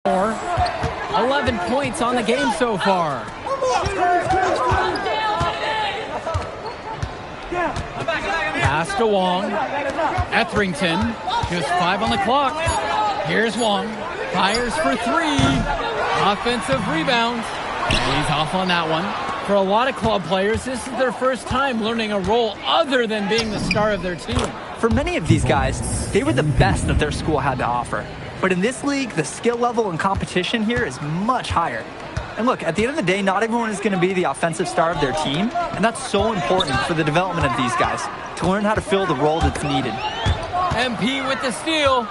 11 points on the game so far. Pass to Wong. Etherington, just 5 on the clock. Here's Wong. Fires for 3. Offensive rebounds. And he's off on that one. For a lot of club players, this is their first time learning a role other than being the star of their team. For many of these guys, they were the best that their school had to offer. But in this league, the skill level and competition here is much higher. And look, at the end of the day, not everyone is going to be the offensive star of their team, and that's so important for the development of these guys, to learn how to fill the role that's needed. MP with the steal.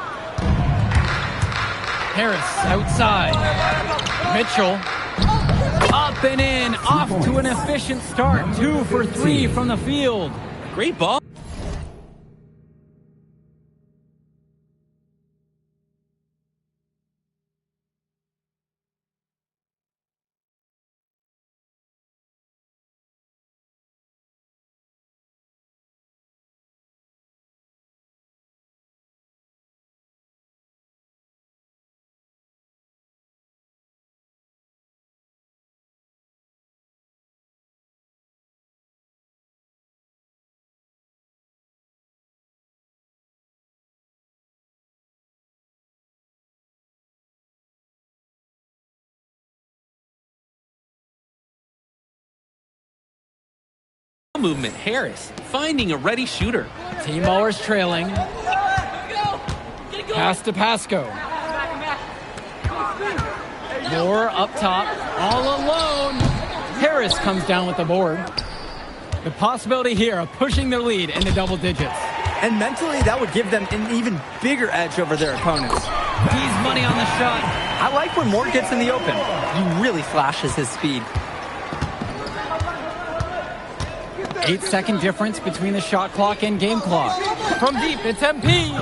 Harris outside. Mitchell up and in, off to an efficient start. 2 for 3 from the field. Great ball. Movement. Harris finding a ready shooter. Team ballers trailing. Pass to Pasco. Moore up top, all alone. Harris comes down with the board. The possibility here of pushing their lead into double digits. And mentally, that would give them an even bigger edge over their opponents. He's money on the shot. I like when Moore gets in the open. He really flashes his speed. 8-second difference between the shot clock and game clock. From deep, it's MP.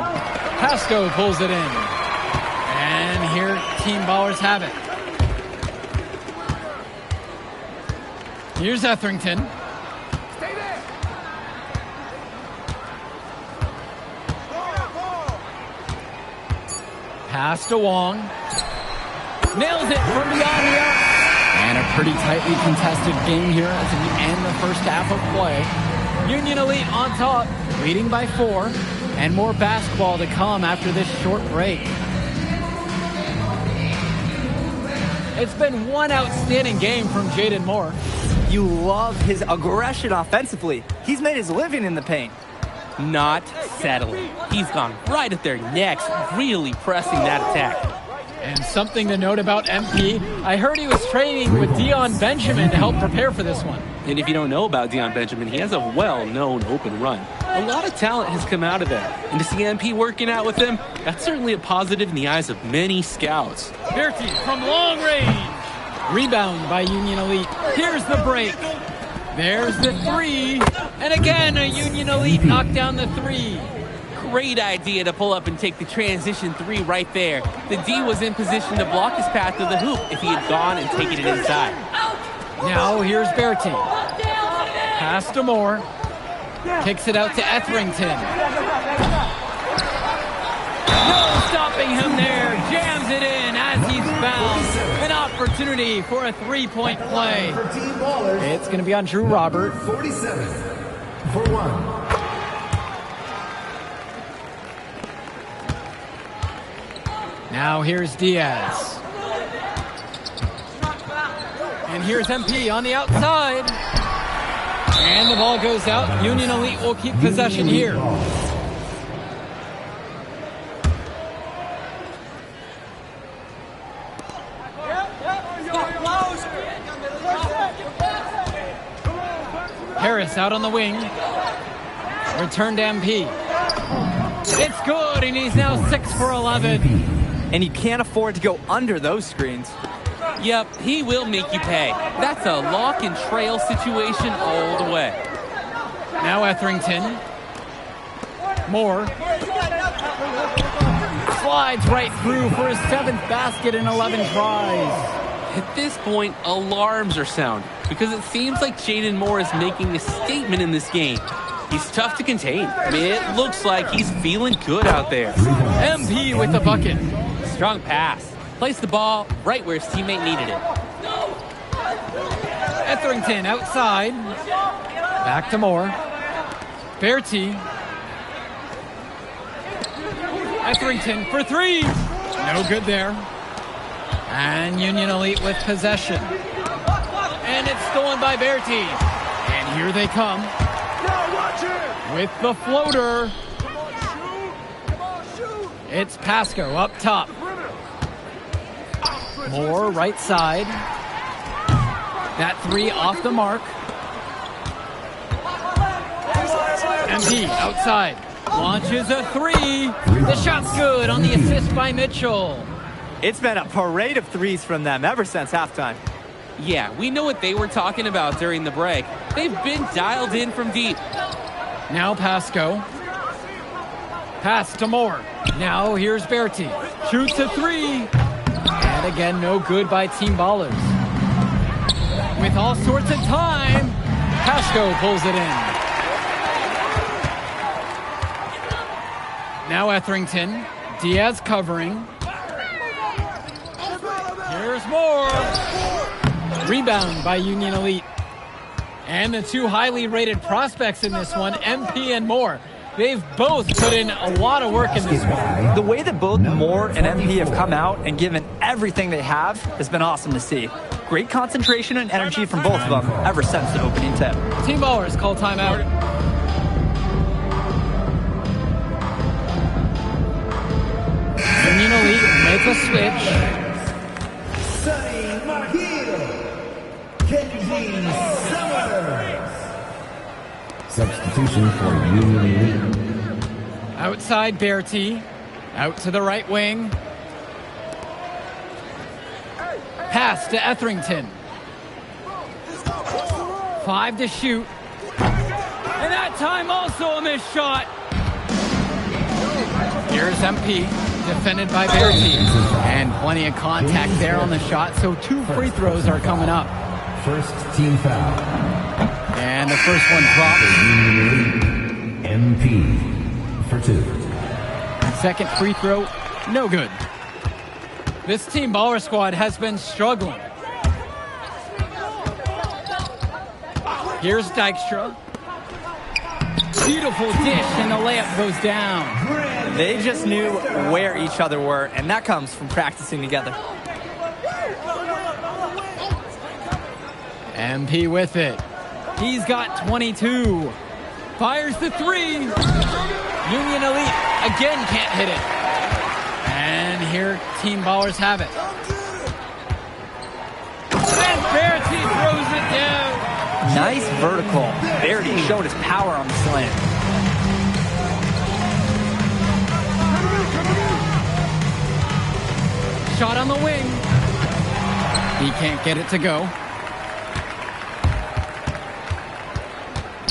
Pasco pulls it in. And here, Team Ballers have it. Here's Etherington. Stay there. Pass to Wong. Nails it from beyond the arc. And a pretty tightly contested game here as we end the first half of play. Union Elite on top, leading by 4. And more basketball to come after this short break. It's been one outstanding game from Jaden Moore. You love his aggression offensively. He's made his living in the paint. Not settling. He's gone right at their necks, really pressing that attack. And something to note about MP, I heard he was training with Dion Benjamin to help prepare for this one. And if you don't know about Dion Benjamin, he has a well-known open run. A lot of talent has come out of that. And to see MP working out with him, that's certainly a positive in the eyes of many scouts. Berti from long range. Rebound by Union Elite. Here's the break. There's the 3. And again, a Union Elite knocked down the 3. Great idea to pull up and take the transition 3 right there. The D was in position to block his path to the hoop if he had gone and taken it inside. Now here's Berti. Pass to Moore. Kicks it out to Etherington. No stopping him there. Jams it in as he's fouled. An opportunity for a 3-point play. It's going to be on Drew Robert. 47 for 1. Now here's Diaz. And here's MP on the outside. And the ball goes out. Union Elite will keep possession here. Harris out on the wing. Return to MP. It's good, and he's now 6 for 11. And you can't afford to go under those screens. Yep, he will make you pay. That's a lock and trail situation all the way. Now Etherington. Moore. Slides right through for his 7th basket in 11 tries. At this point, alarms are sounding because it seems like Jaden Moore is making a statement in this game. He's tough to contain. I mean, it looks like he's feeling good out there. MP with the bucket. Strong pass. placed the ball right where his teammate needed it. Etherington outside. Back to Moore. Bertie. Etherington for three. No good there. And Union Elite with possession. And it's stolen by Bertie. And here they come. With the floater. It's Pasco up top. Moore right side. That three off the mark. MP outside. Launches a three. The shot's good on the assist by Mitchell. It's been a parade of threes from them ever since halftime. Yeah, we know what they were talking about during the break. They've been dialed in from deep. Now Pasco. Pass to Moore. Now here's Bertie. Shoots a three. And again, no good by Team Ballers. With all sorts of time, Pasco pulls it in. Now Etherington. Diaz covering. Here's Moore. Rebound by Union Elite. And the two highly rated prospects in this one, MP and Moore. They've both put in a lot of work in this one. The way that both Moore and MP have come out and given everything they have has been awesome to see. Great concentration and energy from both of them ever since the opening tip. Team Ballers call timeout. Union Elite make a switch. Sunny Mahil. Kenji Summers. Substitution for Union Elite. Outside Bertie. Out to the right wing. Pass to Etherington. 5 to shoot. And that time also a missed shot. Here's MP. Defended by Bertie. And plenty of contact there on the shot. So 2 free throws are coming up. First team foul. And the first one dropped. MP for 2. Second free throw, no good. This Team Baller squad has been struggling. Here's Dykstra. Beautiful dish, and the layup goes down. They just knew where each other were, and that comes from practicing together. MP with it. He's got 22. Fires the three. Union Elite again can't hit it. And here Team Ballers have it. And Bertie throws it down. Nice vertical. Bertie showed his power on the slant. Shot on the wing. He can't get it to go.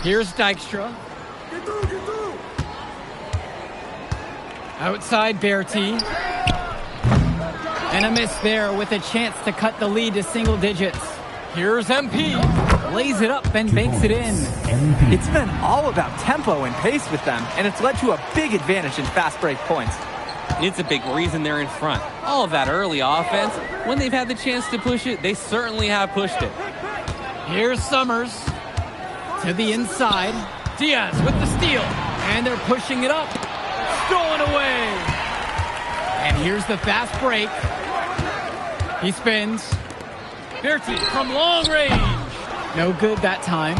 Here's Dykstra. Outside Bertie. And a miss there with a chance to cut the lead to single digits. Here's MP. Lays it up and banks it in. It's been all about tempo and pace with them, and it's led to a big advantage in fast break points. It's a big reason they're in front. All of that early offense, when they've had the chance to push it, they certainly have pushed it. Here's Summers to the inside. Diaz with the steal. And they're pushing it up. Stolen away. And here's the fast break. He spins. Bertie from long range. No good that time.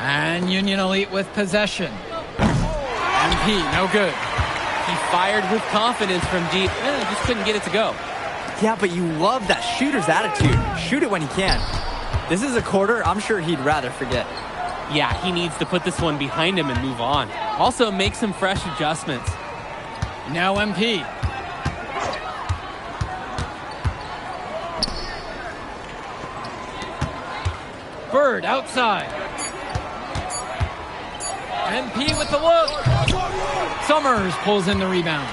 And Union Elite with possession. MP, no good. He fired with confidence from deep, just couldn't get it to go. Yeah, but you love that shooter's attitude. Shoot it when he can. This is a quarter I'm sure he'd rather forget. Yeah, he needs to put this one behind him and move on. Also, make some fresh adjustments. Now MP. Bird outside. MP with the look. Summers pulls in the rebound.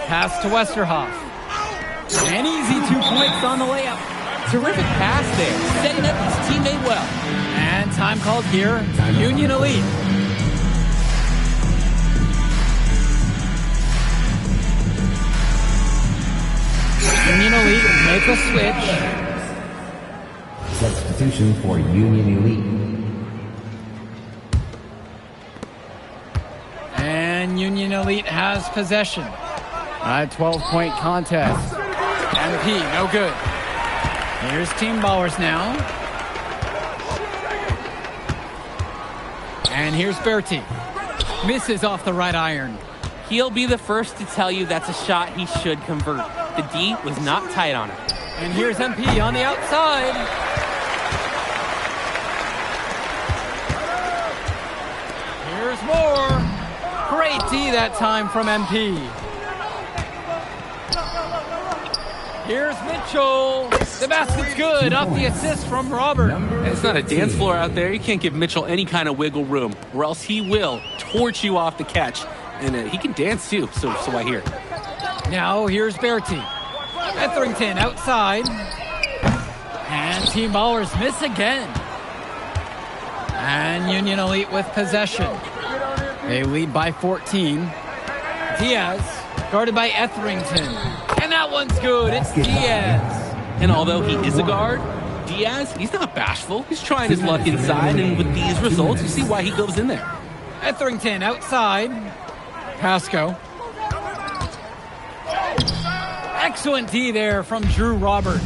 Pass to Westerhoff. An easy 2 points on the layup. Terrific pass there, setting up his teammate well. And time called here. Union Elite. Union Elite make a switch. Substitution for Union Elite. And Union Elite has possession. A 12-point contest. MP, no good. Here's Team Ballers now. And here's Berti. Misses off the right iron. He'll be the first to tell you that's a shot he should convert. The D was not tight on it. And here's MP on the outside. Here's more. Great D that time from MP. Here's Mitchell. The basket's good off the assist from Robert. It's not a dance floor out there. You can't give Mitchell any kind of wiggle room, or else he will torch you off the catch. And he can dance too, so I hear. Now here's Berti. Etherington outside. And Team Ballers miss again. And Union Elite with possession. They lead by 14. Diaz, guarded by Etherington. And that one's good. It's Diaz. And although he is a guard, Diaz, he's not bashful. He's trying his luck inside, and with these results, you see why he goes in there. Etherington outside. Pasco. Excellent D there from Drew Robert.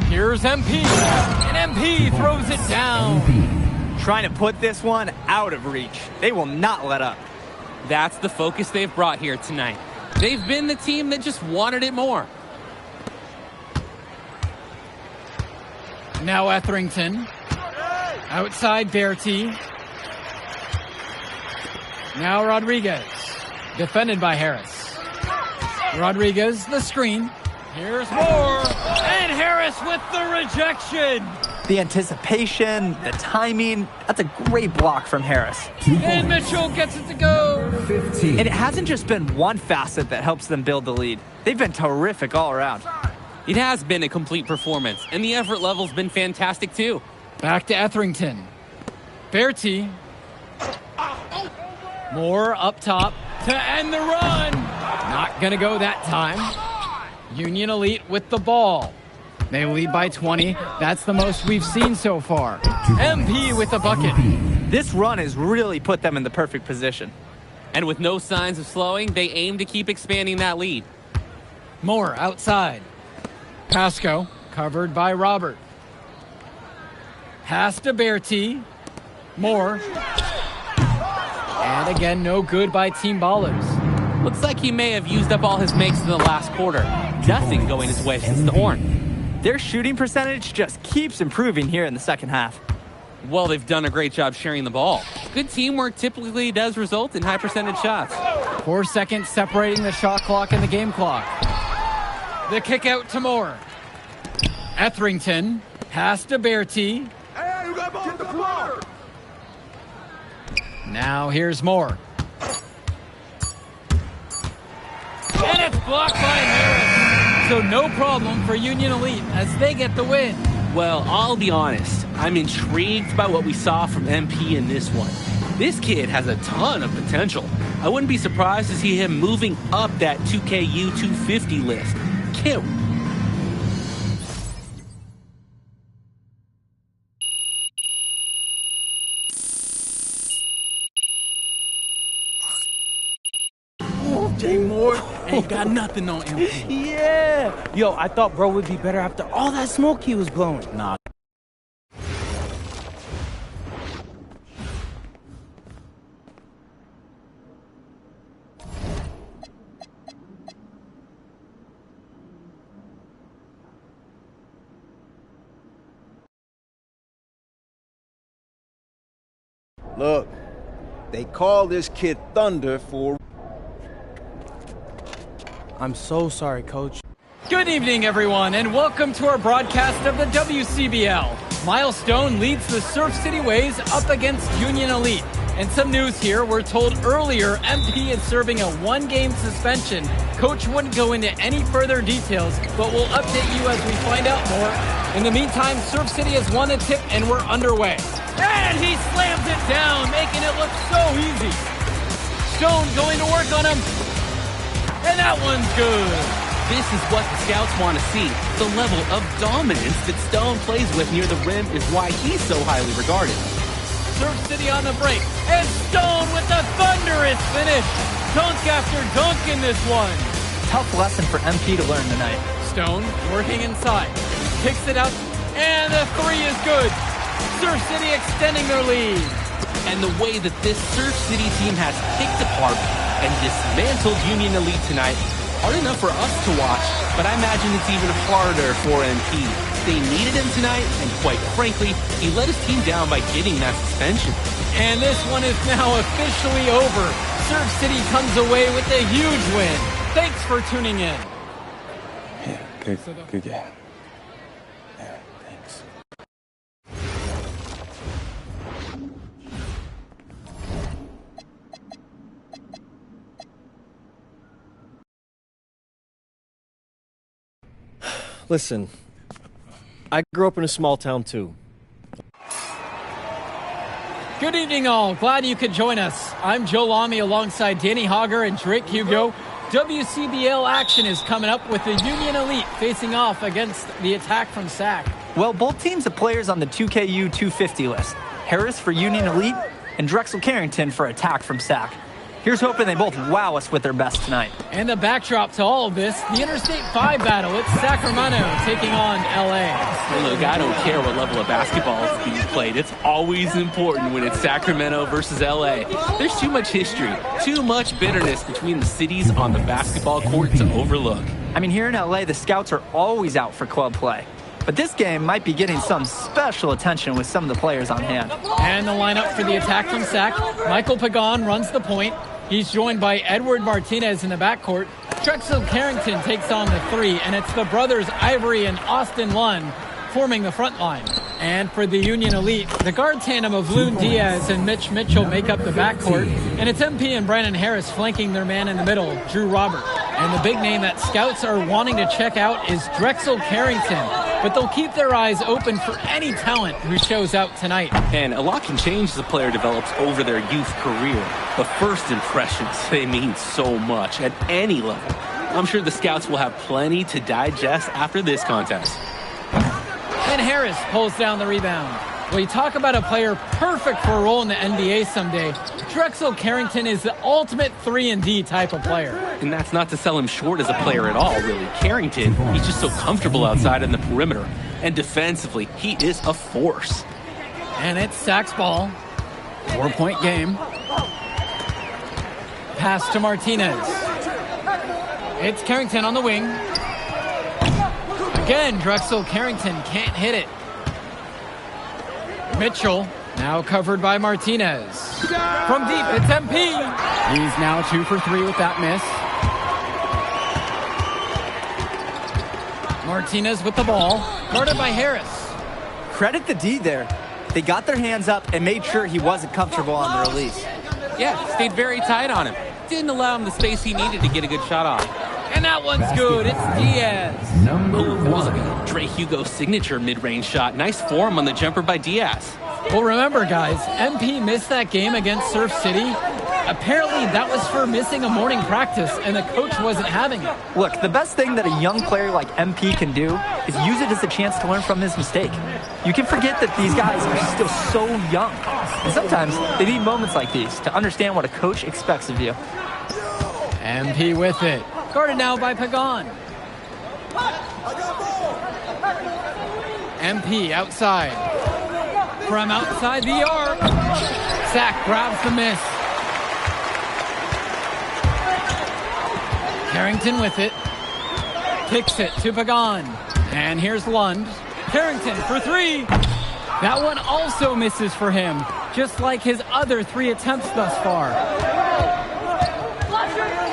Here's MP. And MP throws it down. Trying to put this one out of reach. They will not let up. That's the focus they've brought here tonight. They've been the team that just wanted it more. Now Etherington. Outside Berti. Now Rodriguez. Defended by Harris. Rodriguez, the screen. Here's more. And Harris with the rejection. The anticipation, the timing, that's a great block from Harris. And Mitchell gets it to go. 15. And it hasn't just been one facet that helps them build the lead. They've been terrific all around. It has been a complete performance, and the effort level's been fantastic too. Back to Etherington. Berti. More up top to end the run. Not going to go that time. Union Elite with the ball. They lead by 20. That's the most we've seen so far. MP with the bucket. This run has really put them in the perfect position. And with no signs of slowing, they aim to keep expanding that lead. Moore outside. Pasco covered by Robert. Pass to Berti. Moore. And again, no good by Team Ballers. Looks like he may have used up all his makes in the last quarter. Nothing going his way since the horn. Their shooting percentage just keeps improving here in the second half. Well, they've done a great job sharing the ball. Good teamwork typically does result in high percentage shots. 4 seconds separating the shot clock and the game clock. The kick out to Moore. Etherington. Pass to Berti. Now here's Moore. And it's blocked by Harris. So no problem for Union Elite as they get the win. Well, I'll be honest. I'm intrigued by what we saw from MP in this one. This kid has a ton of potential. I wouldn't be surprised to see him moving up that 2KU 250 list. Can't. Jay Moore ain't got nothing on him. Yeah. Yo, I thought bro would be better after all that smoke he was blowing. Nah. Look, they call this kid Thunder for... I'm so sorry, coach. Good evening, everyone, and welcome to our broadcast of the WCBL. Milestone leads the Surf City Waves up against Union Elite. And some news here, we're told earlier MP is serving a 1-game suspension. Coach wouldn't go into any further details, but we'll update you as we find out more In the meantime, Surf City has won a tip and we're underway. And he slams it down, making it look so easy. Stone going to work on him. And that one's good. This is what the scouts want to see. The level of dominance that Stone plays with near the rim is why he's so highly regarded. Surf City on the break. And Stone with the thunderous finish. Dunk after dunk in this one. Tough lesson for MP to learn tonight. Stone working inside. Kicks it out. And the three is good. Surf City extending their lead. And the way that this Surf City team has picked apart and dismantled Union Elite tonight, hard enough for us to watch, but I imagine it's even harder for MP. They needed him tonight, and quite frankly, he let his team down by getting that suspension. And this one is now officially over. Surf City comes away with a huge win. Thanks for tuning in. Yeah, good game. Yeah, thanks. Listen, I grew up in a small town too. Good evening, all. Glad you could join us. I'm Joe Lamy alongside Danny Hogger and Drake Hugo. WCBL action is coming up with the Union Elite facing off against the Attack from SAC. Well, both teams have players on the 2KU 250 list. Harris for Union Elite and Drexel Carrington for Attack from SAC. Here's hoping they both wow us with their best tonight. And the backdrop to all of this, the Interstate 5 battle. It's Sacramento taking on LA. Well, look, I don't care what level of basketball is being played. It's always important when it's Sacramento versus LA. There's too much history, too much bitterness between the cities on the basketball court to overlook. I mean, here in LA, the scouts are always out for club play. But this game might be getting some special attention with some of the players on hand. And the lineup for the Attack from SAC. Michael Pagan runs the point. He's joined by Edward Martinez in the backcourt. Drexel Carrington takes on the three, and it's the brothers Ivory and Austin Lund forming the front line. And for the Union Elite, the guard tandem of Loon Diaz and Mitch Mitchell make up the backcourt, and it's MP and Brandon Harris flanking their man in the middle, Drew Robert. And the big name that scouts are wanting to check out is Drexel Carrington, but they'll keep their eyes open for any talent who shows out tonight. And a lot can change as a player develops over their youth career, but first impressions, they mean so much at any level. I'm sure the scouts will have plenty to digest after this contest. And Harris pulls down the rebound. Well, you talk about a player perfect for a role in the NBA someday. Drexel Carrington is the ultimate 3-and-D type of player. And that's not to sell him short as a player at all, really. Carrington, he's just so comfortable outside in the perimeter. And defensively, he is a force. And it's SAC's ball. 4-point game. Pass to Martinez. It's Carrington on the wing. Again, Drexel Carrington can't hit it. Mitchell, now covered by Martinez. From deep, it's MP. He's now 2 for 3 with that miss. Martinez with the ball, guarded by Harris. Credit the D there. They got their hands up and made sure he wasn't comfortable on the release. Yeah, stayed very tight on him. Didn't allow him the space he needed to get a good shot off. And that one's good. It's Diaz. Oh, that was like a Drake Hugo signature mid-range shot. Nice form on the jumper by Diaz. Well, remember, guys, MP missed that game against Surf City. Apparently, that was for missing a morning practice, and the coach wasn't having it. Look, the best thing that a young player like MP can do is use it as a chance to learn from his mistake. You can forget that these guys are still so young. And sometimes they need moments like these to understand what a coach expects of you. MP with it. Guarded now by Pagan. MP outside. From outside the arc. SAC grabs the miss. Carrington with it. Kicks it to Pagan. And here's Lund. Carrington for 3. That one also misses for him, just like his other 3 attempts thus far.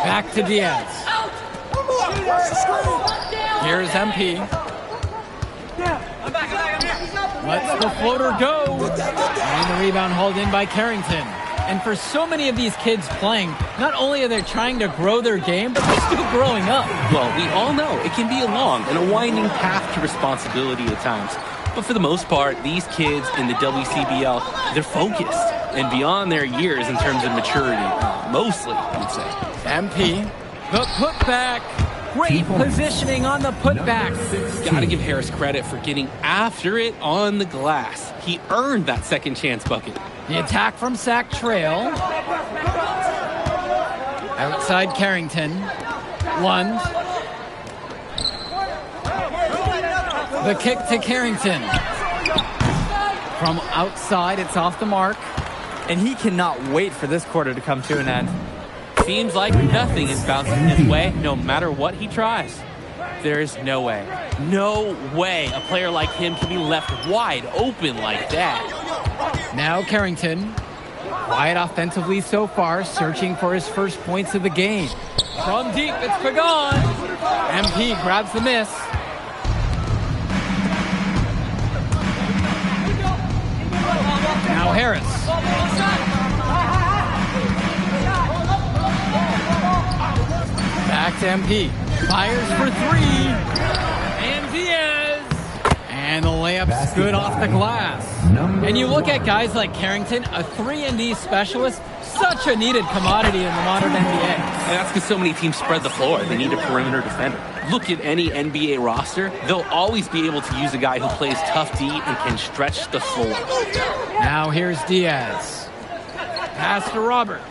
Back to Diaz. Here's MP. Lets the floater go. And the rebound hauled in by Carrington. And for so many of these kids playing, not only are they trying to grow their game, but they're still growing up. Well, we all know it can be a long and a winding path to responsibility at times. But for the most part, these kids in the WCBL, they're focused and beyond their years in terms of maturity. Mostly, you'd say. MP, the putback. Great positioning on the putbacks. Got to give Harris credit for getting after it on the glass. He earned that second chance bucket. The attack from Sack Trail. Outside Carrington. Lund. The kick to Carrington. From outside, it's off the mark. And he cannot wait for this quarter to come to an end. Seems like nothing is bouncing his way, no matter what he tries. There's no way a player like him can be left wide open like that. Now Carrington, quiet offensively so far, searching for his first points of the game. From deep, it's Pagan. MP grabs the miss. Now Harris. Back to MP. Fires for three. And Diaz. And the layup's good off the glass. And you look at guys like Carrington, a 3-and-D specialist, such a needed commodity in the modern NBA. And that's because so many teams spread the floor. They need a perimeter defender. Look at any NBA roster. They'll always be able to use a guy who plays tough D and can stretch the floor. Now here's Diaz. Pass to Robert.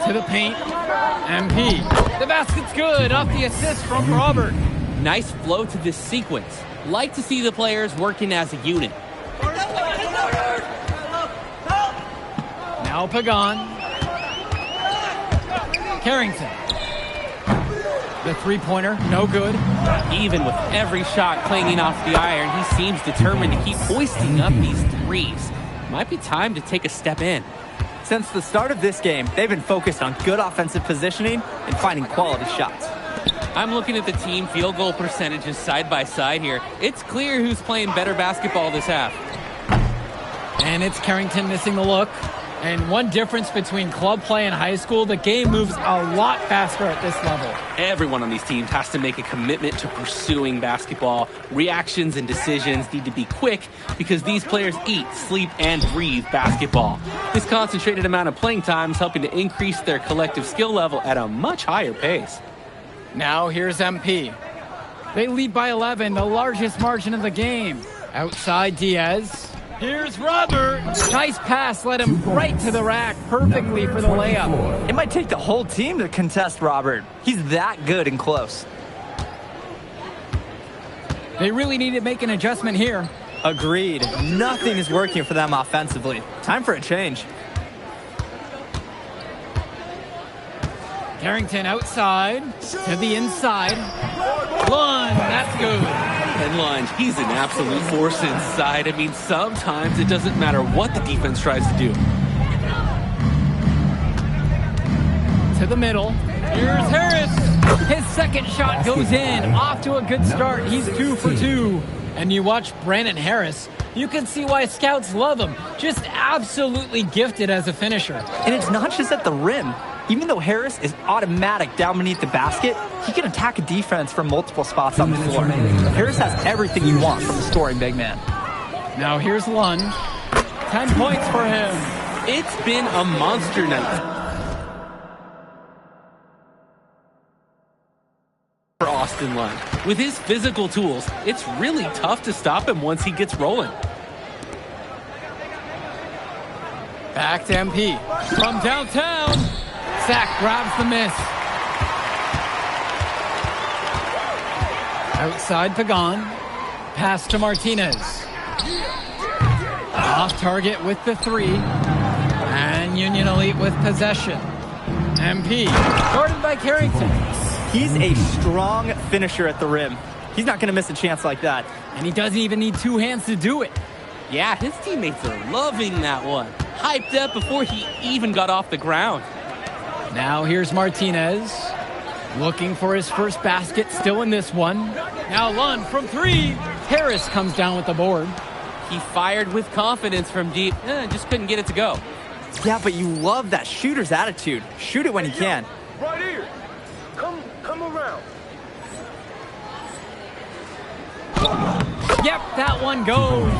To the paint. MP. The basket's good off the assist from Robert. Nice flow to this sequence. Like to see the players working as a unit. Now Pagan. Carrington. The three-pointer, no good. Even with every shot clanging off the iron, he seems determined to keep hoisting up these threes. Might be time to take a step in. Since the start of this game, they've been focused on good offensive positioning and finding quality shots. I'm looking at the team field goal percentages side by side here. It's clear who's playing better basketball this half. And it's Carrington missing the look. And one difference between club play and high school, the game moves a lot faster at this level. Everyone on these teams has to make a commitment to pursuing basketball. Reactions and decisions need to be quick because these players eat, sleep, and breathe basketball. This concentrated amount of playing time is helping to increase their collective skill level at a much higher pace. Now here's MP. They lead by 11, the largest margin of the game. Outside Diaz. Here's Robert. Nice pass led him right to the rack perfectly for the layup. It might take the whole team to contest Robert. He's that good and close. They really need to make an adjustment here. Agreed. Nothing is working for them offensively. Time for a change. Carrington outside to the inside. Lund, that's good. And Lund, he's an absolute force inside. I mean, sometimes it doesn't matter what the defense tries to do. To the middle. Here's Harris. His second shot goes in. Off to a good start. He's 2 for 2. And you watch Brandon Harris, you can see why scouts love him. Just absolutely gifted as a finisher. And it's not just at the rim. Even though Harris is automatic down beneath the basket, he can attack a defense from multiple spots on the floor. Harris has everything you want from a scoring big man. Now here's Lund. 10 points for him. It's been a monster night for Austin Lund. With his physical tools, it's really tough to stop him once he gets rolling. Back to MP. From downtown. Sack grabs the miss. Outside Pagan. Pass to Martinez. Off target with the three. And Union Elite with possession. MP. Guarded by Carrington. He's a strong finisher at the rim. He's not going to miss a chance like that. And he doesn't even need two hands to do it. Yeah, his teammates are loving that one. Hyped up before he even got off the ground. Now here's Martinez. Looking for his first basket, still in this one. Now Lund from three. Harris comes down with the board. He fired with confidence from deep, just couldn't get it to go. Yeah, but you love that shooter's attitude. Shoot it when he can. Right here. Come around. Yep, that one goes.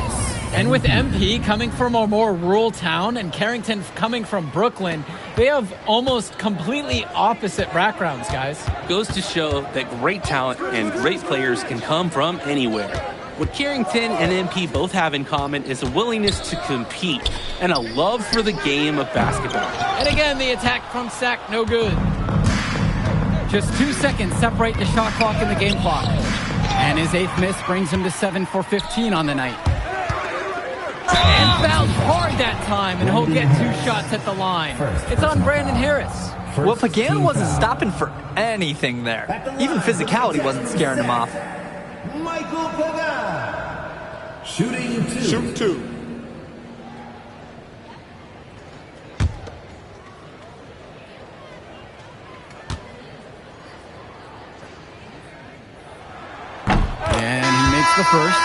And with MP coming from a more rural town and Carrington coming from Brooklyn, they have almost completely opposite backgrounds, guys. Goes to show that great talent and great players can come from anywhere. What Carrington and MP both have in common is a willingness to compete and a love for the game of basketball. And again, the attack from Sac, no good. Just 2 seconds separate the shot clock and the game clock. And his 8th miss brings him to 7 for 15 on the night. And fouled hard that time, and he'll get 2 shots at the line. It's on Brandon Harris. Well, Pagan wasn't stopping for anything there. Even physicality wasn't scaring him off. Michael Pagan. Shooting 2. Shoot 2. And he makes the first.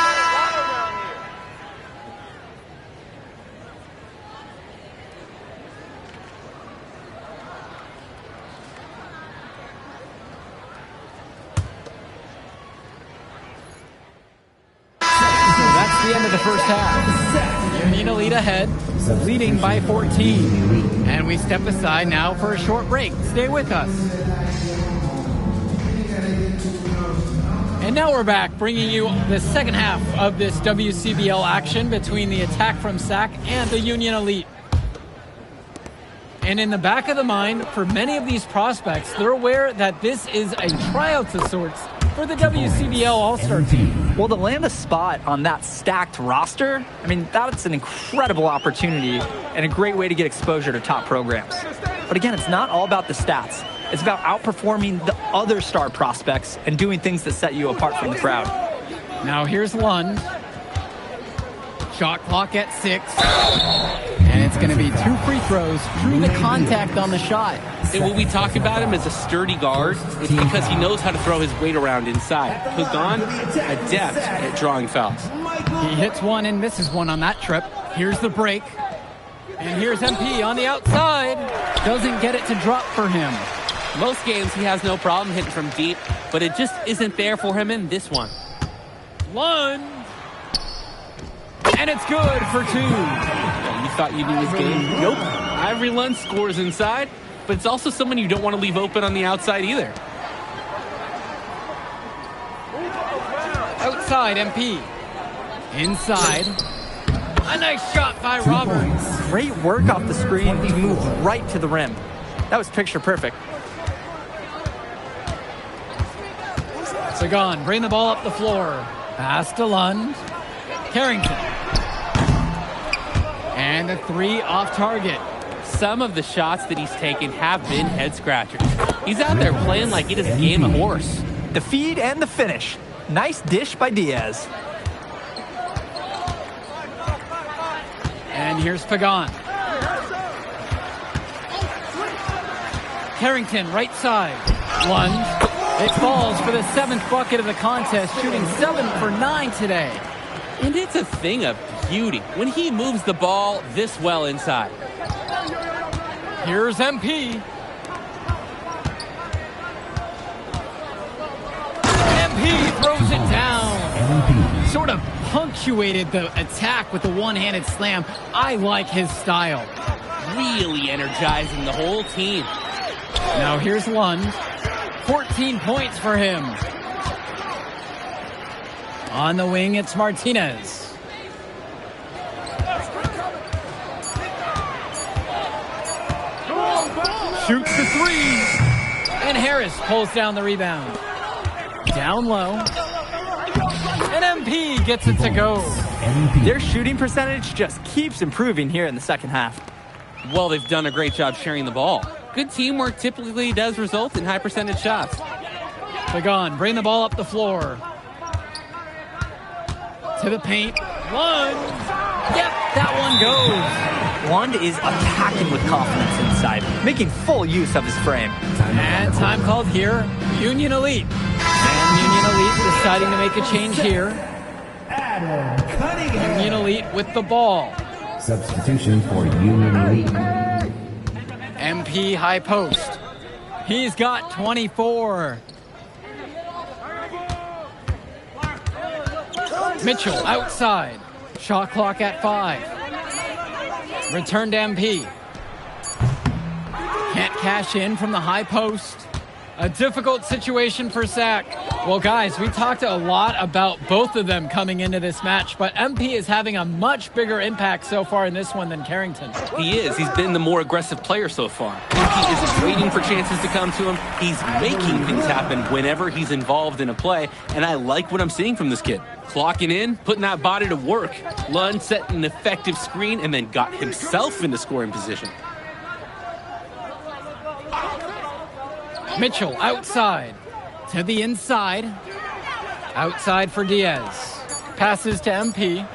That's the end of the first half. Union Elite ahead, leading by 14. And we step aside now for a short break. Stay with us. And now we're back, bringing you the second half of this WCBL action between the attack from SAC and the Union Elite. And in the back of the mind, for many of these prospects, they're aware that this is a tryout of sorts for the WCBL All-Star team. Well, to land a spot on that stacked roster, I mean, that's an incredible opportunity and a great way to get exposure to top programs. But again, it's not all about the stats. It's about outperforming the other star prospects and doing things that set you apart from the crowd. Now here's Lund. Shot clock at 6. And it's going to be 2 free throws through the contact on the shot. And when we talk about him as a sturdy guard, it's because he knows how to throw his weight around inside. Pagan, adept at drawing fouls. He hits one and misses one on that trip. Here's the break. And here's MP on the outside. Doesn't get it to drop for him. Most games he has no problem hitting from deep, but it just isn't there for him in this one. Lund. And it's good for 2. You thought you knew his game? Nope. Ivory Lund scores inside, but it's also someone you don't want to leave open on the outside either. Outside, MP. Inside. A nice shot by Roberts. Great work off the screen to move right to the rim. That was picture perfect. Sagan, bring the ball up the floor. Pass to Lund. Carrington. And the 3 off target. Some of the shots that he's taken have been head scratchers. He's out there playing like he doesn't game a horse. The feed and the finish. Nice dish by Diaz. And here's Pagan. Carrington, right side. Lund. It falls for the 7th bucket of the contest, shooting 7 for 9 today. And it's a thing of beauty when he moves the ball this well inside. Here's MP. MP throws it down. Sort of punctuated the attack with the one-handed slam. I like his style. Really energizing the whole team. Now here's Lund. 14 points for him. On the wing, it's Martinez. Shoots the 3. And Harris pulls down the rebound. Down low. And MP gets it to go. Their shooting percentage just keeps improving here in the second half. Well, they've done a great job sharing the ball. Good teamwork typically does result in high percentage shots. Pagan, bring the ball up the floor. To the paint. Lund. Yep, that one goes. Lund is attacking with confidence inside, making full use of his frame. And time called here, Union Elite. And Union Elite deciding to make a change here. Adam Cunningham. Union Elite with the ball. Substitution for Union Elite. MP high post. He's got 24. Mitchell outside. Shot clock at 5. Return to MP. Can't cash in from the high post. A difficult situation for Sack. Well, guys, we talked a lot about both of them coming into this match, but MP is having a much bigger impact so far in this one than Carrington. He is. He's been the more aggressive player so far. MP isn't waiting for chances to come to him. He's making things happen whenever he's involved in a play, and I like what I'm seeing from this kid. Clocking in, putting that body to work. Lund set an effective screen and then got himself into scoring position. Mitchell outside to the inside. Outside for Diaz. Passes to MP.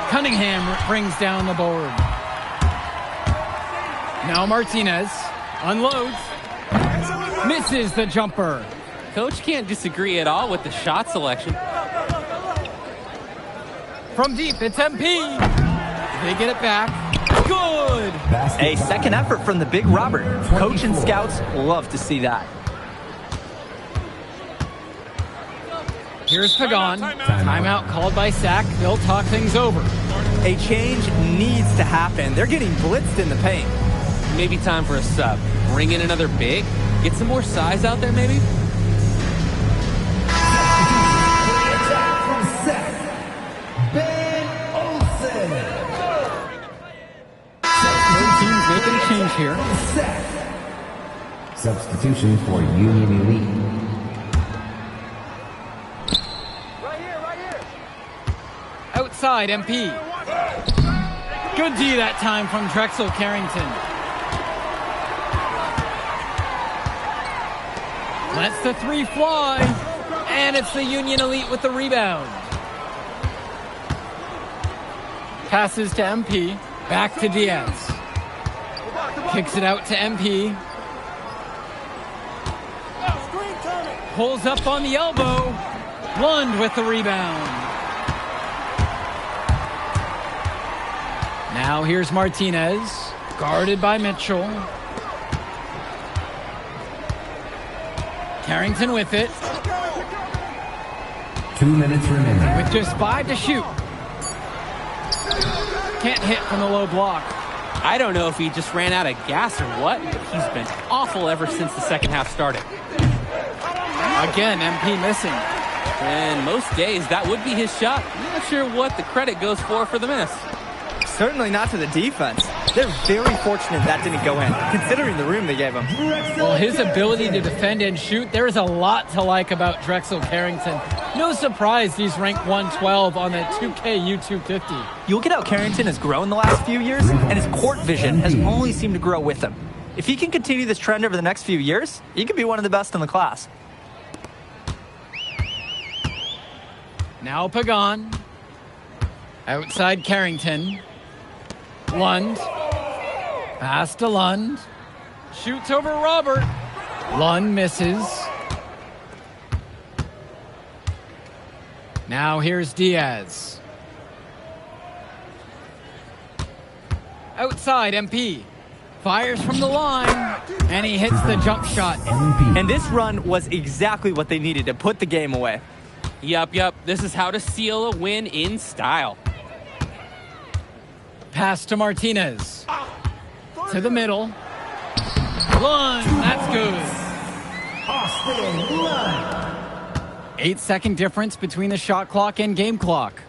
Cunningham brings down the board. Now Martinez unloads. Misses the jumper. Coach can't disagree at all with the shot selection. From deep, it's MP. They get it back. Good. A second effort from the big Robert. Coach and scouts love to see that. Here's Pagan. Timeout called by Sack. They'll talk things over. A change needs to happen. They're getting blitzed in the paint. Maybe time for a sub. Bring in another big. Get some more size out there, maybe. Making a change here. Substitution for Union Elite. Outside, MP. Good D that time from Drexel Carrington. Lets the 3 fly. And it's the Union Elite with the rebound. Passes to MP. Back to Diaz. Kicks it out to MP. Pulls up on the elbow. Lund with the rebound. Now here's Martinez. Guarded by Mitchell. Carrington with it. 2 minutes remaining. With just 5 to shoot. Can't hit from the low block. I don't know if he just ran out of gas or what, but he's been awful ever since the second half started. Again, MP missing. And most days, that would be his shot. I'm not sure what the credit goes for the miss. Certainly not to the defense. They're very fortunate that didn't go in, considering the room they gave him. Well, his ability to defend and shoot, there is a lot to like about Drexel Carrington. No surprise he's ranked 112 on the 2K U250. You look at how Carrington has grown the last few years, and his court vision has only seemed to grow with him. If he can continue this trend over the next few years, he could be one of the best in the class. Now Pagan. Outside Carrington. Lund. Pass to Lund. Shoots over Robert. Lund misses. Now here's Diaz. Outside MP. Fires from the line. And he hits the jump shot. And this run was exactly what they needed to put the game away. Yup. This is how to seal a win in style. Pass to Martinez. To the middle. Lund. That's good. 8-second difference between the shot clock and game clock.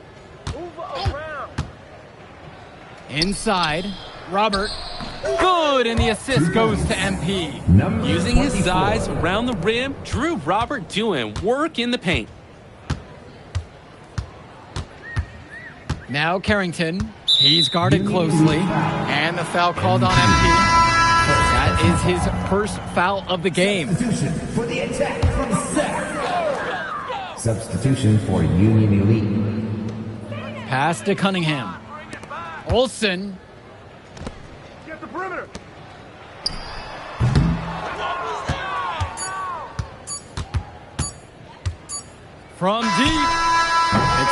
Inside. Robert. Good. And the assist goes to MP. Using his size around the rim, Drew Robert doing work in the paint. Now Carrington. He's guarded closely. And the foul called on MP. That is his first foul of the game. For the attack from Sack. Substitution for Union Elite. Pass to Cunningham. Olsen. Get the perimeter. From deep.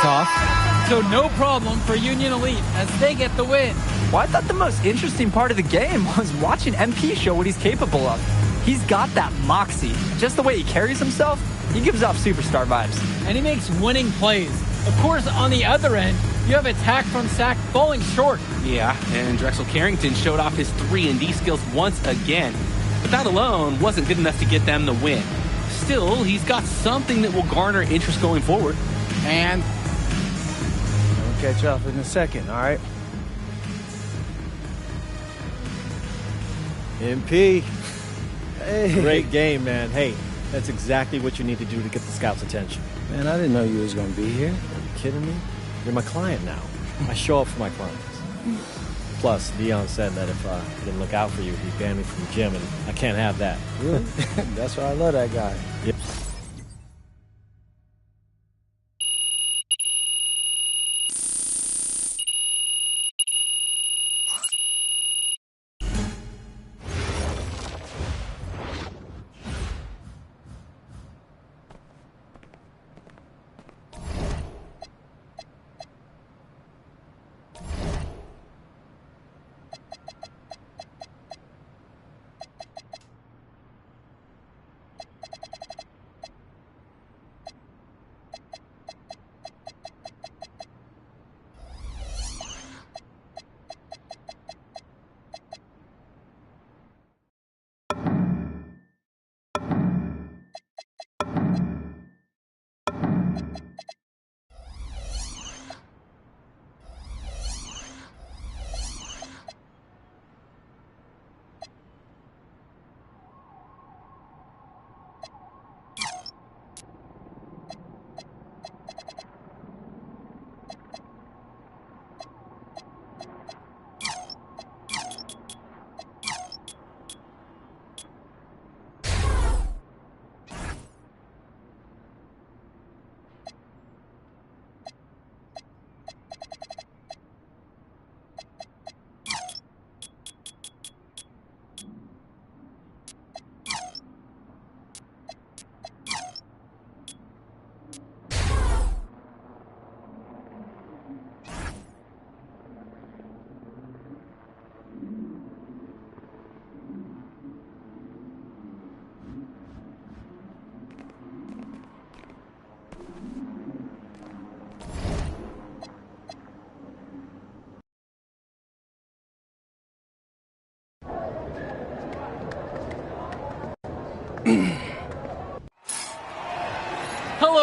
off. So no problem for Union Elite as they get the win. Well, I thought the most interesting part of the game was watching MP show what he's capable of. He's got that moxie. Just the way he carries himself, he gives off superstar vibes. And he makes winning plays. Of course, on the other end, you have attack from Sac falling short. Yeah, and Drexel Carrington showed off his 3-and-D skills once again. But that alone wasn't good enough to get them the win. Still, he's got something that will garner interest going forward. And I'll catch up in a second, all right? MP. Hey. Great game, man. Hey, that's exactly what you need to do to get the scouts' attention. Man, I didn't know you was gonna be here. Are you kidding me? You're my client now. I show up for my clients. Plus, Dion said that if I didn't look out for you, he'd ban me from the gym, and I can't have that. Really? That's why I love that guy. Yep.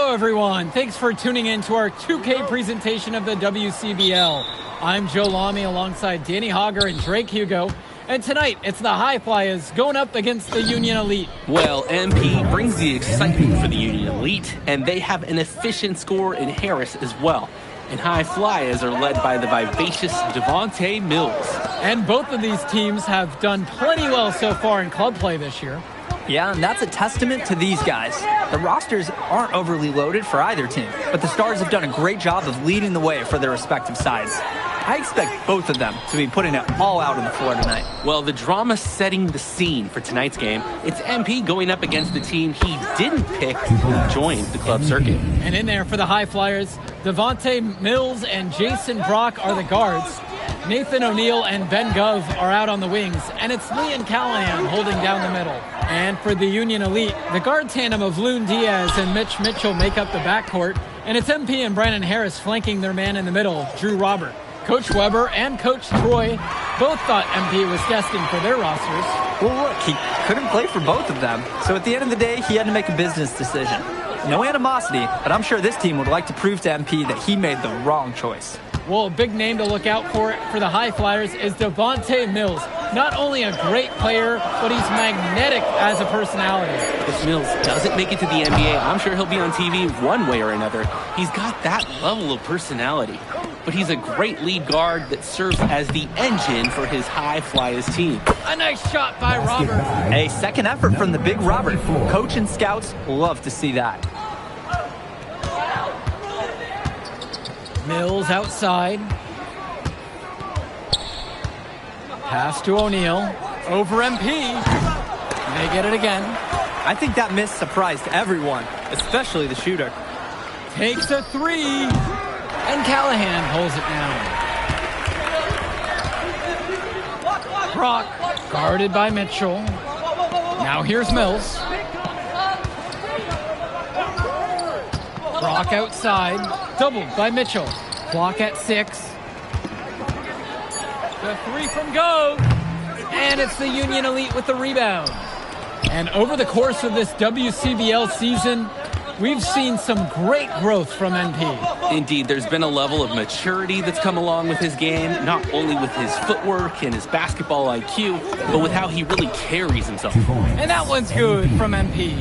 hello, everyone. Thanks for tuning in to our 2K presentation of the WCBL. I'm Joe Lamy alongside Danny Hogger and Drake Hugo. And tonight, it's the High Flyers going up against the Union Elite. Well, MP brings the excitement for the Union Elite, and they have an efficient scorer in Harris as well. And High Flyers are led by the vivacious Devontae Mills. And both of these teams have done plenty well so far in club play this year. Yeah, and that's a testament to these guys. The rosters aren't overly loaded for either team, but the Stars have done a great job of leading the way for their respective sides. I expect both of them to be putting it all out on the floor tonight. Well, the drama setting the scene for tonight's game, it's MP going up against the team he didn't pick who joined the club circuit. And in there for the High Flyers, Devontae Mills and Jason Brock are the guards. Nathan O'Neill and Ben Gov are out on the wings, and it's Leon Callahan holding down the middle. And for the Union Elite, the guard tandem of Loon Diaz and Mitch Mitchell make up the backcourt, and it's MP and Brandon Harris flanking their man in the middle, Drew Robert. Coach Weber and Coach Troy both thought MP was destined for their rosters. Well, look, he couldn't play for both of them, so at the end of the day, he had to make a business decision. No animosity, but I'm sure this team would like to prove to MP that he made the wrong choice. Well, a big name to look out for the High Flyers is Devontae Mills. Not only a great player, but he's magnetic as a personality. If Mills doesn't make it to the NBA, I'm sure he'll be on TV one way or another. He's got that level of personality. But he's a great lead guard that serves as the engine for his High Flyers team. A nice shot by Robert. A second effort from the big Robert. Coach and scouts love to see that. Mills outside. Pass to O'Neill. Over MP. They get it again. I think that miss surprised everyone, especially the shooter. Takes a three. And Callahan pulls it down. Brock guarded by Mitchell. Now here's Mills. Brock outside, doubled by Mitchell. Clock at 6. The 3 from go. And it's the Union Elite with the rebound. And over the course of this WCBL season, we've seen some great growth from NP. Indeed, there's been a level of maturity that's come along with his game, not only with his footwork and his basketball IQ, but with how he really carries himself. And that one's good from NP.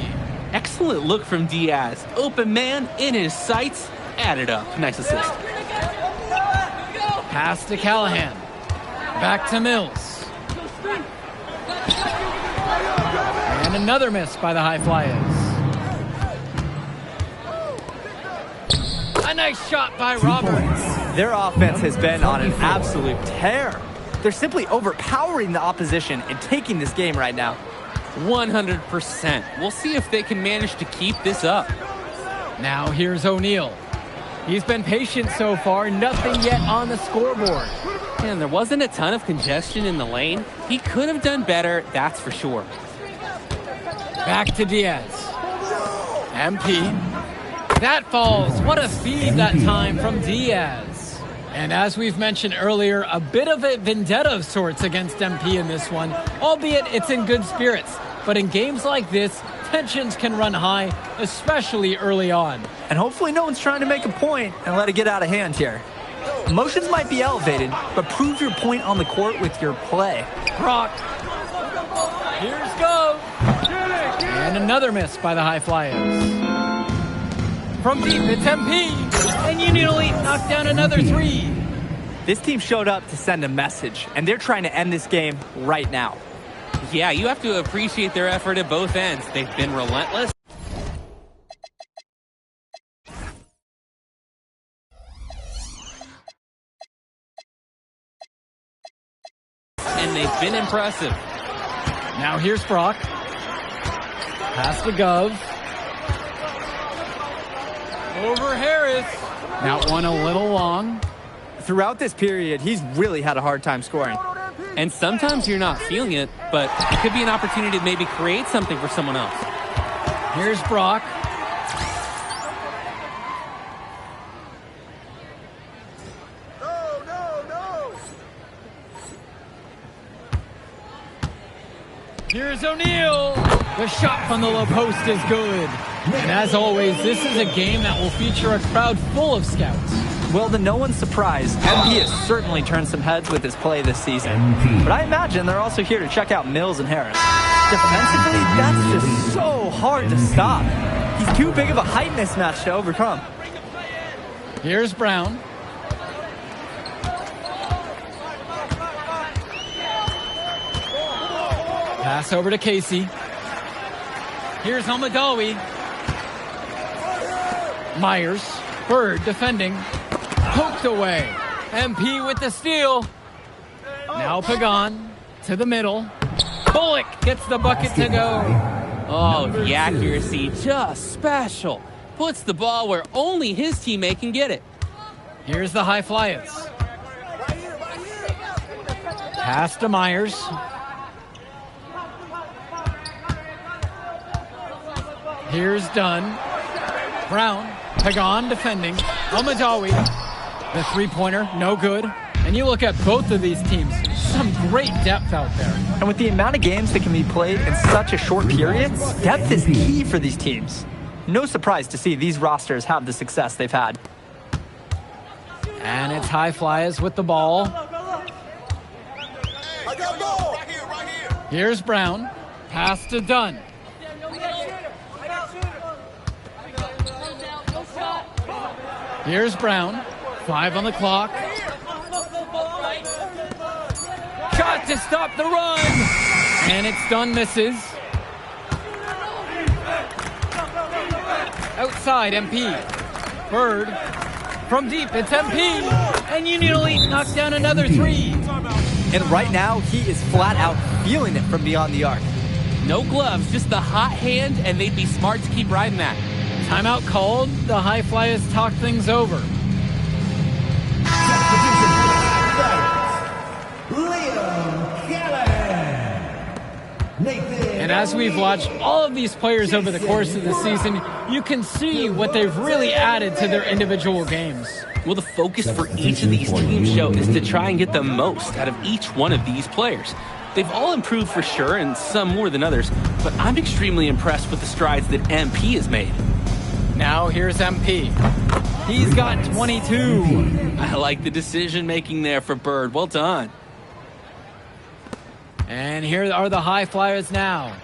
Excellent look from Diaz. Open man in his sights. Added up. Nice assist. Pass to Callahan. Back to Mills. And another miss by the High Flyers. A nice shot by Roberts. Their offense has been on an absolute tear. They're simply overpowering the opposition and taking this game right now. 100%. We'll see if they can manage to keep this up. Now here's O'Neal. He's been patient so far, nothing yet on the scoreboard. And there wasn't a ton of congestion in the lane. He could have done better, that's for sure. Back to Diaz. MP. That falls. What a feed that time from Diaz. And as we've mentioned earlier, a bit of a vendetta of sorts against MP in this one, albeit it's in good spirits. But in games like this, tensions can run high, especially early on. And hopefully no one's trying to make a point and let it get out of hand here. Emotions might be elevated, but prove your point on the court with your play. Brock. Here's go. And another miss by the High Flyers. From deep, it's MP. And Union Elite knocked down another 3. This team showed up to send a message, and they're trying to end this game right now. Yeah, you have to appreciate their effort at both ends. They've been relentless. And they've been impressive. Now here's Brock. Pass to Gov. Over Harris. That one a little long. Throughout this period, he's really had a hard time scoring. And sometimes you're not feeling it, but it could be an opportunity to maybe create something for someone else. Here's Brock. Here's O'Neal. The shot from the low post is good. And as always, this is a game that will feature a crowd full of scouts. Well, to no one's surprise, MP has certainly turned some heads with his play this season. But I imagine they're also here to check out Mills and Harris. Defensively, that's just so hard to stop. He's too big of a height mismatch to overcome. Here's Brown. Pass over to Casey. Here's Hamadawi. Myers. Bird defending. Poked away. MP with the steal. Now Pagan to the middle. Bullock gets the bucket to go. Oh, the accuracy, just special. Puts the ball where only his teammate can get it. Here's the High Flyers. Pass to Myers. Here's Dunn. Brown. Pagan defending. Hamadawi. The three-pointer, no good. And you look at both of these teams, some great depth out there. And with the amount of games that can be played in such a short period, depth is key for these teams. No surprise to see these rosters have the success they've had. And it's High Flyers with the ball. Here's Brown. Pass to Dunn. Here's Brown. 5 on the clock. Shot to stop the run. And it's Dunn misses. Outside, MP. Bird. From deep, it's MP. And Union Elite knocks down another 3. And right now, he is flat out feeling it from beyond the arc. No gloves, just the hot hand, and they'd be smart to keep riding that. Timeout called. The High Flyers talk things over. And as we've watched all of these players over the course of the season, you can see what they've really added to their individual games. Well, the focus for each of these team show is to try and get the most out of each one of these players. They've all improved for sure, and some more than others, but I'm extremely impressed with the strides that MP has made. Now here's MP. He's got 22. I like the decision making there for Bird. Well done. And here are the high flyers now.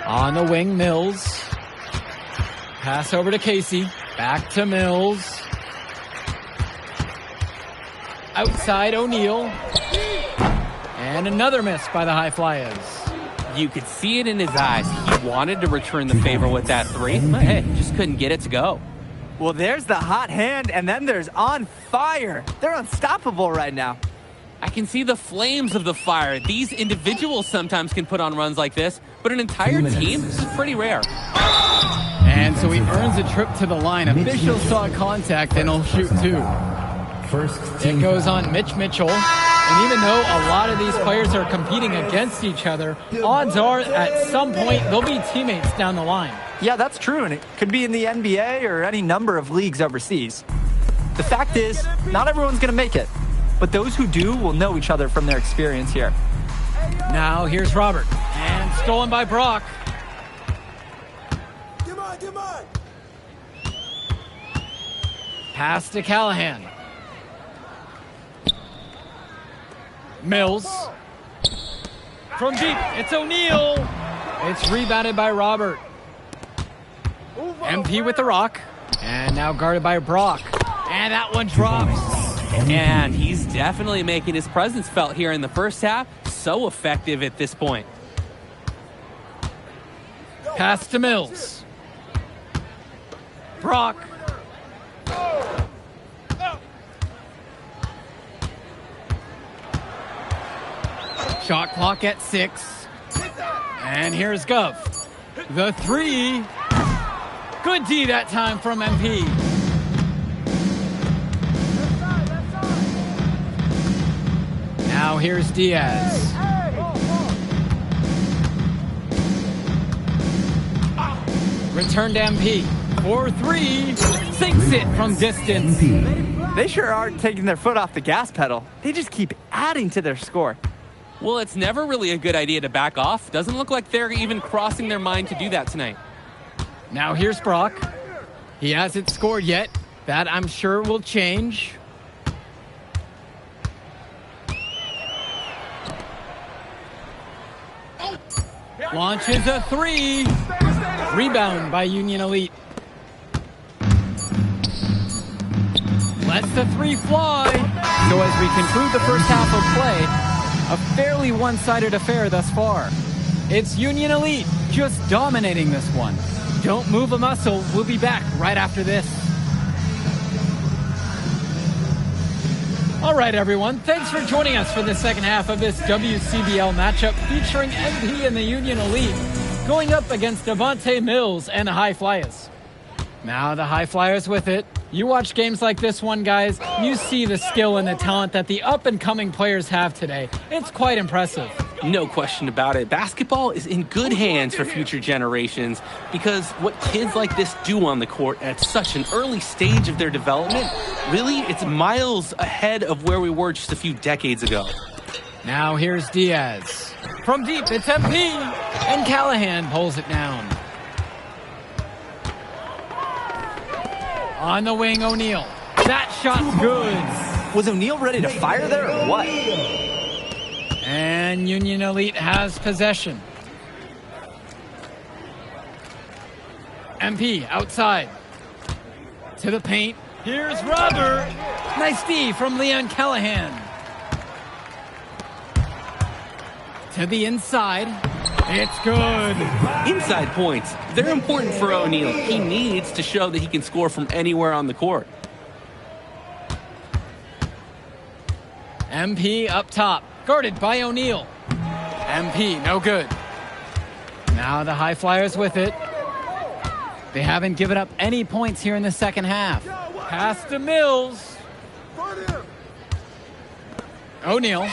On the wing, Mills. Pass over to Casey. Back to Mills. Outside O'Neal. And another miss by the high flyers. You could see it in his eyes. He wanted to return the favor with that three, but hey, just couldn't get it to go. Well, there's the hot hand, and then there's on fire. They're unstoppable right now. I can see the flames of the fire. These individuals sometimes can put on runs like this, but an entire team is pretty rare. And so he earns a trip to the line. Officials saw contact, and he'll shoot two. It goes on Mitch Mitchell. And even though a lot of these players are competing against each other, odds are at some point they'll be teammates down the line. Yeah, that's true, and it could be in the NBA or any number of leagues overseas. The fact is, not everyone's going to make it, but those who do will know each other from their experience here. Now here's Robert, and stolen by Brock. Pass to Callahan. Mills. From deep, it's O'Neal. It's rebounded by Robert. MP with the rock. And now guarded by Brock. And that one drops. And he's definitely making his presence felt here in the first half. So effective at this point. Pass to Mills. Brock. Shot clock at 6. And here's Gov. The three. Good D that time from MP. Now here's Diaz. Return to MP. 4-3. Sinks it from distance. They sure are taking their foot off the gas pedal. They just keep adding to their score. Well, it's never really a good idea to back off. Doesn't look like they're even crossing their mind to do that tonight. Now here's Brock. He hasn't scored yet. That I'm sure will change. Launches a three. Rebound by Union Elite. Lets the three fly. So as we conclude the first half of play, a fairly one-sided affair thus far. It's Union Elite just dominating this one. Don't move a muscle. We'll be back right after this. All right, everyone. Thanks for joining us for the second half of this WCBL matchup featuring MP and the Union Elite going up against Devontae Mills and the High Flyers. Now the High Flyers with it. You watch games like this one, guys, you see the skill and the talent that the up-and-coming players have today. It's quite impressive. No question about it. Basketball is in good hands for future generations because what kids like this do on the court at such an early stage of their development, really, it's miles ahead of where we were just a few decades ago. Now here's Diaz. From deep, it's MP, and Callahan pulls it down. On the wing, O'Neal. That shot's good. Was O'Neal ready to fire there or what? And Union Elite has possession. MP outside. To the paint. Here's Robert. Nice D from Leon Callahan. To the inside. It's good. Inside points. They're important for O'Neal. He needs to show that he can score from anywhere on the court. MP up top. Guarded by O'Neal. MP, no good. Now the High Flyers with it. They haven't given up any points here in the second half. Pass to Mills. O'Neal.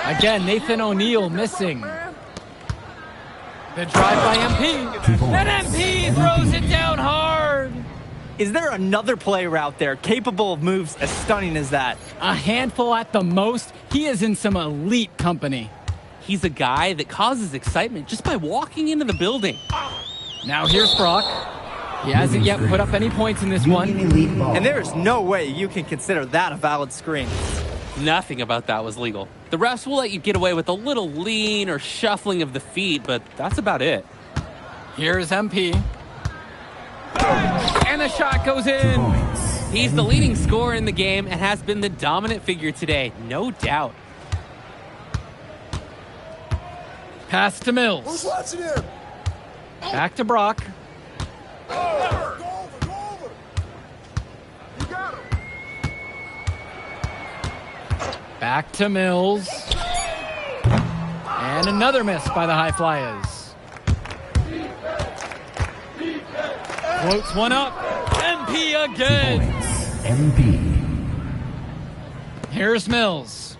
Again, Nathan O'Neal missing. The drive by MP. And MP throws it down hard. Is there another player out there capable of moves as stunning as that? A handful at the most. He is in some elite company. He's a guy that causes excitement just by walking into the building. Now here's Brock. He hasn't yet put up any points in this one. And there is no way you can consider that a valid screen. Nothing about that was legal. The refs will let you get away with a little lean or shuffling of the feet, but that's about it. Here's MP. And the shot goes in. He's the leading scorer in the game and has been the dominant figure today, no doubt. Pass to Mills. Who's watching him? Back to Brock. Go over. You got him. Back to Mills. And another miss by the High Flyers. Floats one up. MP again. MP. Here's Mills.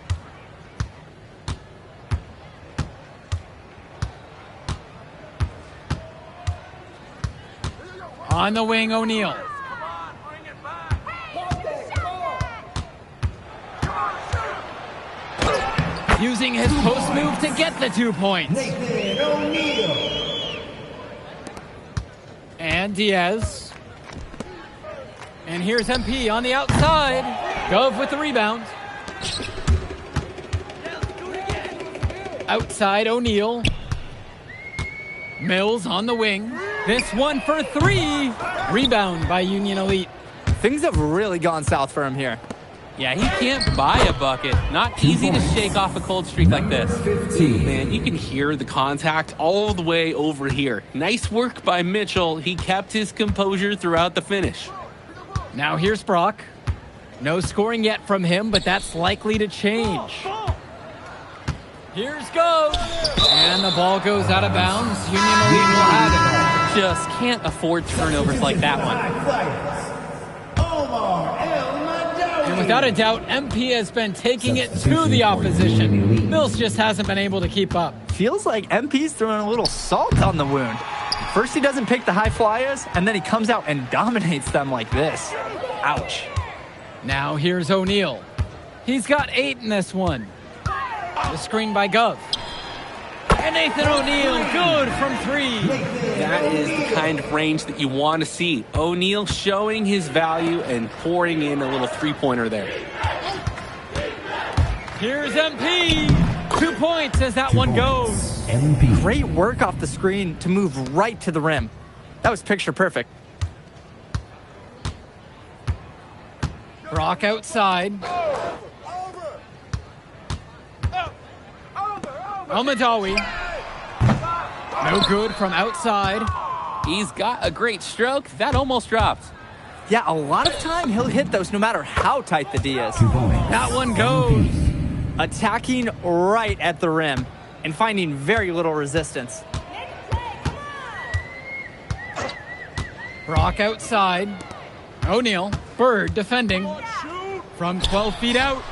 On the wing, O'Neal. Using his post move to get the 2 points. Nathan O'Neal. And Diaz. And here's MP on the outside. Gove with the rebound. Outside O'Neal. Mills on the wing. This one for 3. Rebound by Union Elite. Things have really gone south for him here. Yeah, he can't buy a bucket. Not easy to shake off a cold streak like this. Man, you can hear the contact all the way over here. Nice work by Mitchell. He kept his composure throughout the finish. Now here's Brock. No scoring yet from him, but that's likely to change. Here's Go. And the ball goes out of bounds. Union Elite will have it. Just can't afford turnovers like that one. And without a doubt, MP has been taking it to the opposition. Mills just hasn't been able to keep up. Feels like MP's throwing a little salt on the wound. First he doesn't pick the High Flyers, and then he comes out and dominates them like this. Ouch. Now here's O'Neal. He's got 8 in this one. The screen by Gove. And Nathan O'Neal, good from 3. That is the kind of range that you want to see. O'Neal showing his value and pouring in a little three-pointer there. Here's MP. 2 points as that one goes. MP. Great work off the screen to move right to the rim. That was picture perfect. Brock outside. Al-Madawi. No good from outside. He's got a great stroke. That almost dropped. Yeah, a lot of time he'll hit those no matter how tight the D is. 2 points. That one goes. Attacking right at the rim and finding very little resistance. Brock outside. O'Neal. Bird defending. From 12 feet out.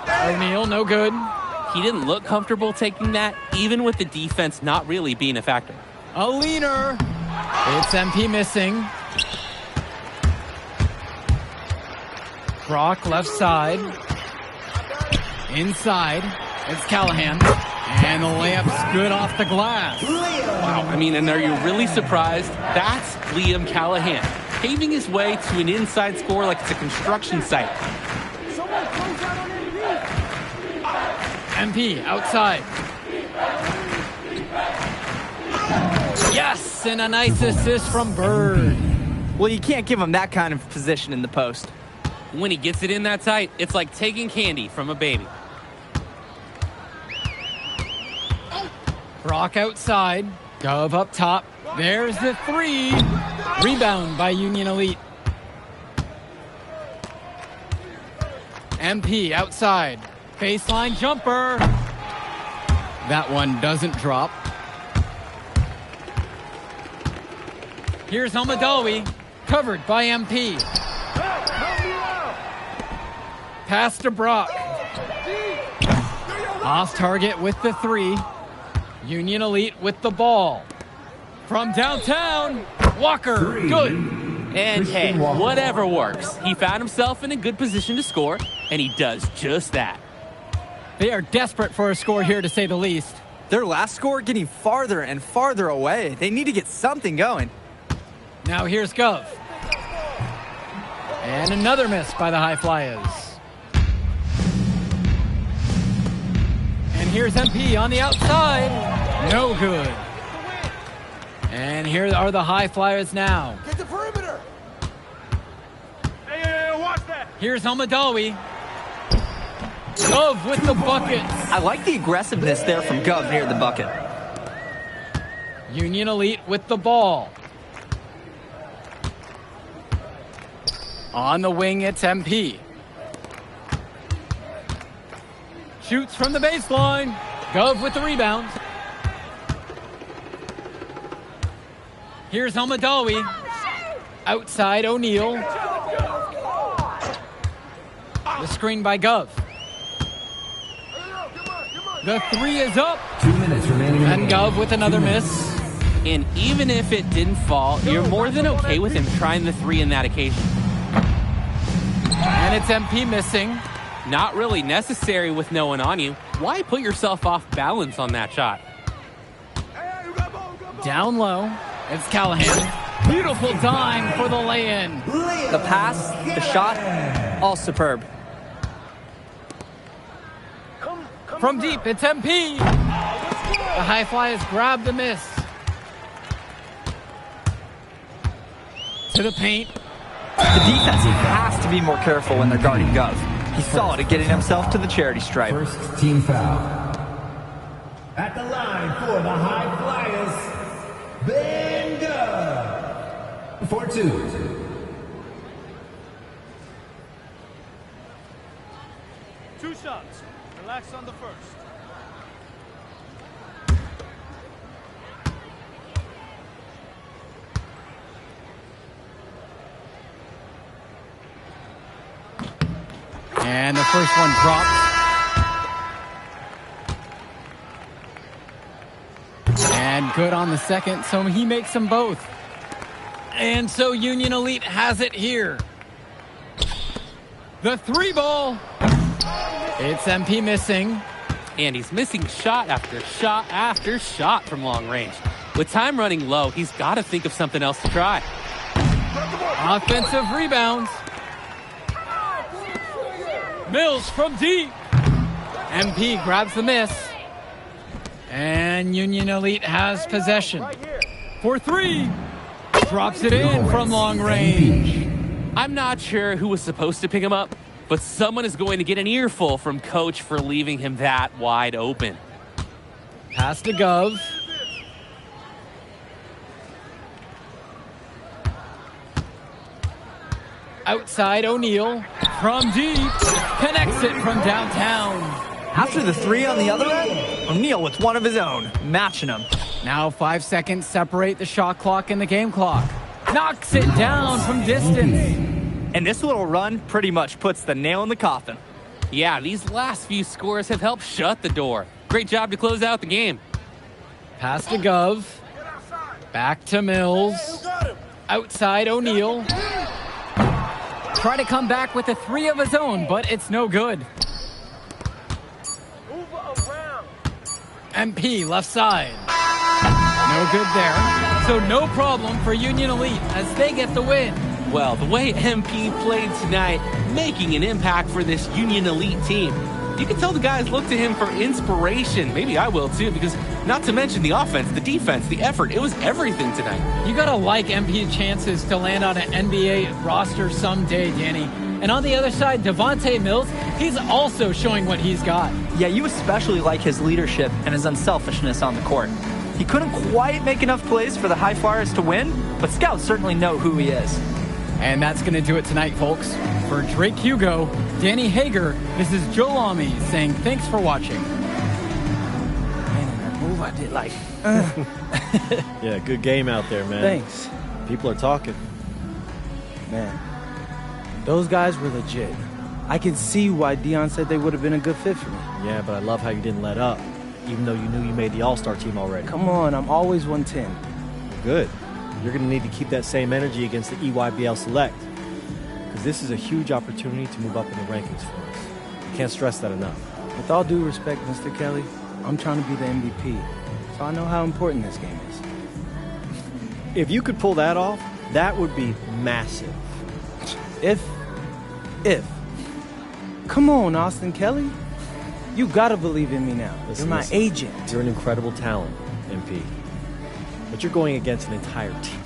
O'Neal, no good. He didn't look comfortable taking that, even with the defense not really being a factor. A leaner. It's MP missing. Brock left side. Inside. It's Callahan. And the layup's good off the glass. Wow, I mean, and are you really surprised? That's Liam Callahan, paving his way to an inside score like it's a construction site. MP outside. Yes, and a nice assist from Bird. Well, you can't give him that kind of position in the post. When he gets it in that tight, it's like taking candy from a baby. Brock outside. Gove up top. There's the 3. Rebound by Union Elite. MP outside. Baseline jumper. That one doesn't drop. Here's Al-Madawi. Covered by MP. Pass to Brock. Off target with the 3. Union Elite with the ball. From downtown, Walker, good. And hey, whatever works. He found himself in a good position to score, and he does just that. They are desperate for a score here, to say the least. Their last score getting farther and farther away. They need to get something going. Now here's Gov. And another miss by the High Flyers. And here's MP on the outside. No good. And here are the High Flyers now. Get the perimeter. Hey, watch that. Here's Almadawi. Gov with the bucket. I like the aggressiveness there from Gov near the bucket. Union Elite with the ball. On the wing, it's MP. Shoots from the baseline. Gov with the rebound. Here's Almadawi. Outside O'Neal. The screen by Gov. The 3 is up. 2 minutes remaining. And Gov with another miss. And even if it didn't fall, you're more than okay with him trying the 3 in that occasion. And it's MP missing. Not really necessary with no one on you. Why put yourself off balance on that shot? Down low, it's Callahan. Beautiful dime for the lay-in. The pass, the shot, all superb. From deep, it's MP. The High Flyers grab the miss. To the paint. The defense has to be more careful when they're guarding Gov. He's solid at getting himself to the charity stripe. First team foul. At the line for the High Flyers, Ben Gov. For 2. 2 shots. Relax on the first. And the first one drops. And good on the second, so he makes them both. And so Union Elite has it here. The 3 ball. It's MP missing. And he's missing shot after shot after shot from long range. With time running low, he's got to think of something else to try. Offensive rebounds. Mills from deep. MP grabs the miss. And Union Elite has possession. For 3. Drops it in from long range. I'm not sure who was supposed to pick him up, but someone is going to get an earful from Coach for leaving him that wide open. Pass to Gov. Outside O'Neal. From deep. Connects it from downtown. After the 3 on the other end, O'Neal with one of his own, matching him. Now 5 seconds separate the shot clock and the game clock. Knocks it down from distance. And this little run pretty much puts the nail in the coffin. Yeah, these last few scores have helped shut the door. Great job to close out the game. Pass to Gov. Back to Mills. Outside O'Neal. Try to come back with a 3 of his own, but it's no good. MP left side. No good there. So no problem for Union Elite as they get the win. Well, the way MP played tonight, making an impact for this Union Elite team. You can tell the guys look to him for inspiration. Maybe I will too, because not to mention the offense, the defense, the effort. It was everything tonight. You gotta like MP's chances to land on an NBA roster someday, Danny. And on the other side, Devontae Mills, he's also showing what he's got. Yeah, you especially like his leadership and his unselfishness on the court. He couldn't quite make enough plays for the High Flyers to win, but scouts certainly know who he is. And that's going to do it tonight, folks. For Drake Hugo, Danny Hager, this is Joe Lamy saying thanks for watching. Man, that move I did like. Yeah, good game out there, man. Thanks. People are talking. Man, those guys were legit. I can see why Dion said they would have been a good fit for me. Yeah, but I love how you didn't let up, even though you knew you made the All-Star team already. Come on, I'm always 110. Good. You're going to need to keep that same energy against the EYBL Select, because this is a huge opportunity to move up in the rankings for us. I can't stress that enough. With all due respect, Mr. Kelly, I'm trying to be the MVP, so I know how important this game is. If you could pull that off, that would be massive. If. Come on, Austin Kelly. You gotta believe in me now. You're my agent. You're an incredible talent, MP. But you're going against an entire team.